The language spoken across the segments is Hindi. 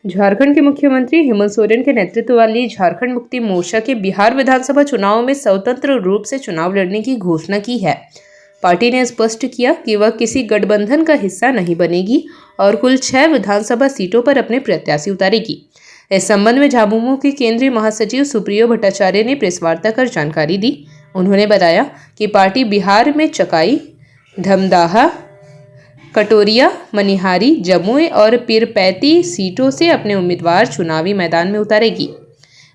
झारखंड के मुख्यमंत्री हेमंत सोरेन के नेतृत्व वाली झारखंड मुक्ति मोर्चा के बिहार विधानसभा चुनाव में स्वतंत्र रूप से चुनाव लड़ने की घोषणा की है। पार्टी ने स्पष्ट किया कि वह किसी गठबंधन का हिस्सा नहीं बनेगी और कुल 6 विधानसभा सीटों पर अपने प्रत्याशी उतारेगी। इस संबंध में झामुमो के केंद्रीय महासचिव सुप्रियो भट्टाचार्य ने प्रेस वार्ता कर जानकारी दी। उन्होंने बताया कि पार्टी बिहार में चकाई, धमदाहा, कटोरिया, मनिहारी, जमुई और पीरपैंती सीटों से अपने उम्मीदवार चुनावी मैदान में उतारेगी।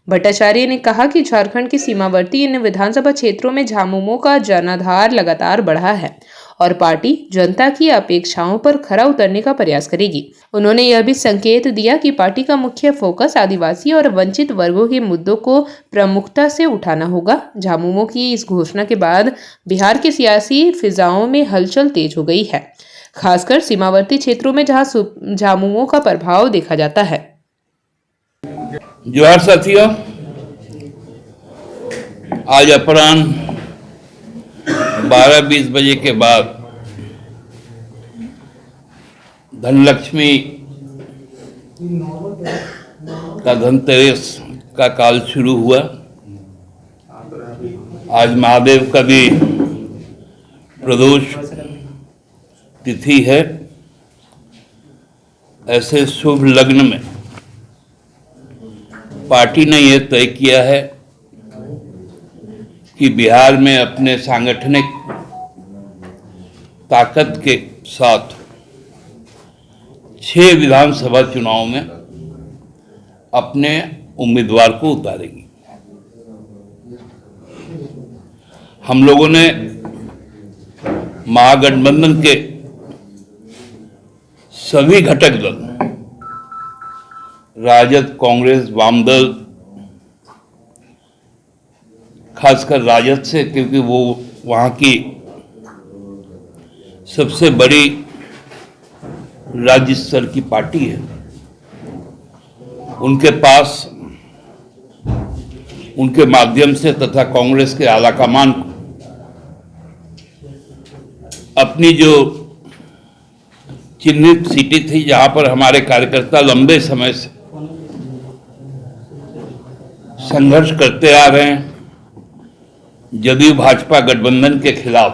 भट्टाचार्य ने कहा कि झारखंड के सीमावर्ती इन विधानसभा क्षेत्रों में झामुमो का जनाधार लगातार बढ़ा है और पार्टी जनता की अपेक्षाओं पर खरा उतरने का प्रयास करेगी। उन्होंने यह भी संकेत दिया कि पार्टी का मुख्य फोकस आदिवासी और वंचित वर्गों के मुद्दों को प्रमुखता से उठाना होगा। झामुमो की इस घोषणा के बाद बिहार की सियासी फिजाओं में हलचल तेज हो गई है, खासकर सीमावर्ती क्षेत्रों में जहां झामुमो का प्रभाव देखा जाता है। जोहार साथियों, आज अपराह्न 12-20 बजे के बाद धनलक्ष्मी का धनतेरस का काल शुरू हुआ। आज महादेव का भी प्रदोष तिथि है। ऐसे शुभ लग्न में पार्टी ने यह तय किया है कि बिहार में अपने सांगठनिक ताकत के साथ 6 विधानसभा चुनाव में अपने उम्मीदवार को उतारेगी। हम लोगों ने महागठबंधन के सभी घटक दल, राजद, कांग्रेस, वामदल, खासकर राजद से, क्योंकि वो वहां की सबसे बड़ी राज्य स्तर की पार्टी है, उनके पास, उनके माध्यम से तथा कांग्रेस के आलाकमान को अपनी जो चिन्हित सीटें थी, जहां पर हमारे कार्यकर्ता लंबे समय से संघर्ष करते आ रहे हैं जदयू भाजपा गठबंधन के खिलाफ,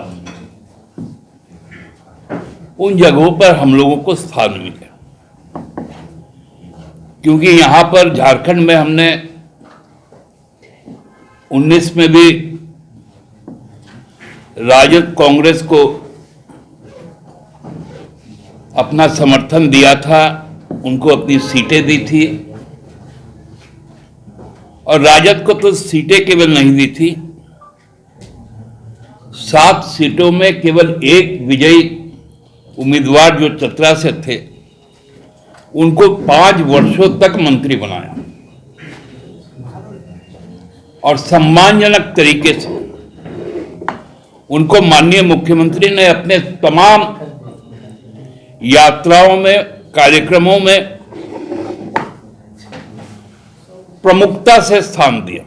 उन जगहों पर हम लोगों को स्थान मिला। क्योंकि यहां पर झारखंड में हमने 19 में भी राजद कांग्रेस को अपना समर्थन दिया था, उनको अपनी सीटें दी थी, और राजद को तो सीटें केवल नहीं दी थी, 7 सीटों में केवल एक विजयी उम्मीदवार जो चतरा से थे, उनको 5 वर्षों तक मंत्री बनाया और सम्मानजनक तरीके से उनको माननीय मुख्यमंत्री ने अपने तमाम यात्राओं में, कार्यक्रमों में प्रमुखता से स्थान दिया।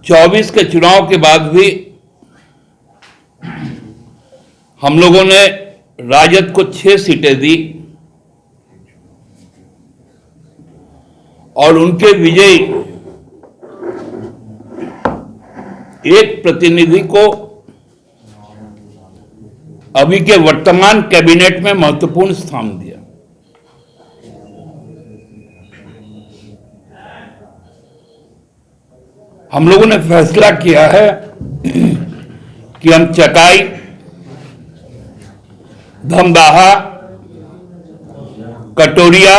24 के चुनाव के बाद भी हम लोगों ने राजद को 6 सीटें दी और उनके विजयी एक प्रतिनिधि को अभी के वर्तमान कैबिनेट में महत्वपूर्ण स्थान दिया। हम लोगों ने फैसला किया है कि हम चकाई, धमदाहा, कटोरिया,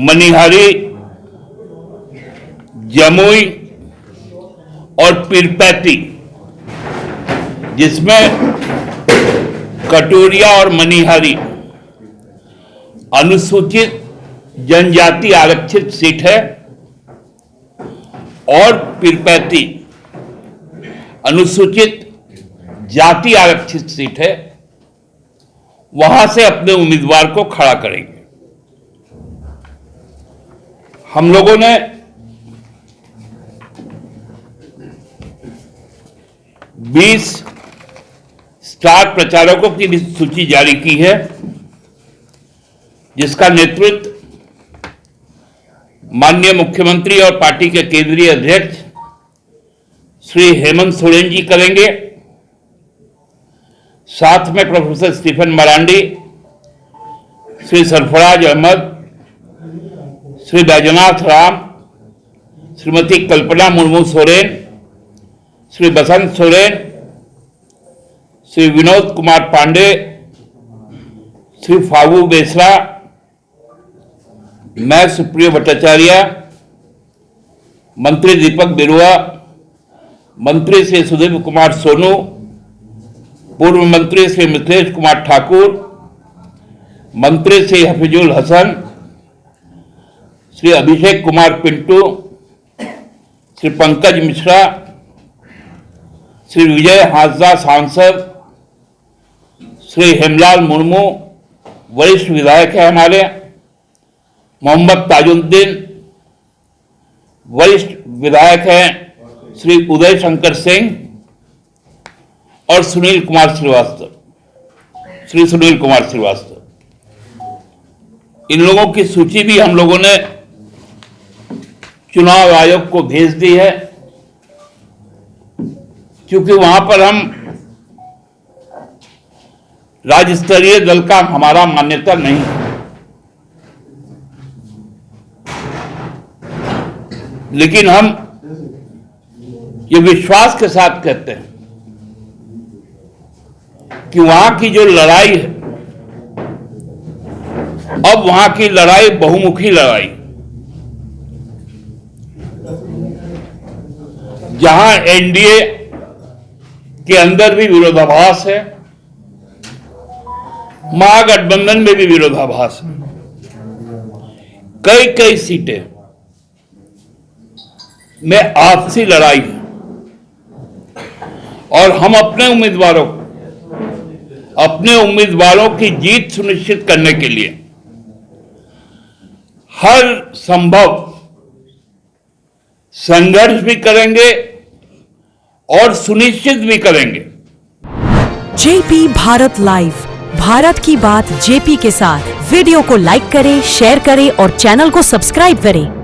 मनिहारी, जमुई और पीरपैंती, जिसमें कटोरिया और मनिहारी अनुसूचित जनजाति आरक्षित सीट है और पीरपैंती अनुसूचित जाति आरक्षित सीट है, वहां से अपने उम्मीदवार को खड़ा करेंगे। हम लोगों ने स्टार प्रचारकों की भी सूची जारी की है, जिसका नेतृत्व माननीय मुख्यमंत्री और पार्टी के केंद्रीय अध्यक्ष श्री हेमंत सोरेन जी करेंगे। साथ में प्रोफेसर स्टीफन मरांडी, श्री सरफराज अहमद, श्री बैजनाथ राम, श्रीमती कल्पना मुर्मू सोरेन, श्री बसंत सोरेन, श्री विनोद कुमार पांडे, श्री फागू बेसरा, मैं सुप्रियो भट्टाचार्य, मंत्री दीपक बिरुआ, मंत्री श्री सुदीप कुमार सोनू, पूर्व मंत्री श्री मिथिलेश कुमार ठाकुर, मंत्री श्री हफीजुल हसन, श्री अभिषेक कुमार पिंटू, श्री पंकज मिश्रा, श्री विजय हांसदा सांसद, श्री हेमलाल मुर्मू वरिष्ठ विधायक है हमारे, मोहम्मद ताजुद्दीन वरिष्ठ विधायक हैं, श्री उदय शंकर सिंह और सुनील कुमार श्रीवास्तव, श्री सुनील कुमार श्रीवास्तव। इन लोगों की सूची भी हम लोगों ने चुनाव आयोग को भेज दी है, क्योंकि वहां पर हम राज्य स्तरीय दल का हमारा मान्यता नहीं है, लेकिन हम ये विश्वास के साथ कहते हैं कि वहां की जो लड़ाई है, अब वहां की लड़ाई बहुमुखी लड़ाई, जहां एनडीए के अंदर भी विरोधाभास है, महागठबंधन में भी विरोधाभास है, कई कई सीटें में आपसी लड़ाई है, और हम अपने उम्मीदवारों की जीत सुनिश्चित करने के लिए हर संभव संघर्ष भी करेंगे और सुनिश्चित भी करेंगे। जेपी भारत लाइव, भारत की बात जेपी के साथ। वीडियो को लाइक करें, शेयर करें और चैनल को सब्सक्राइब करें।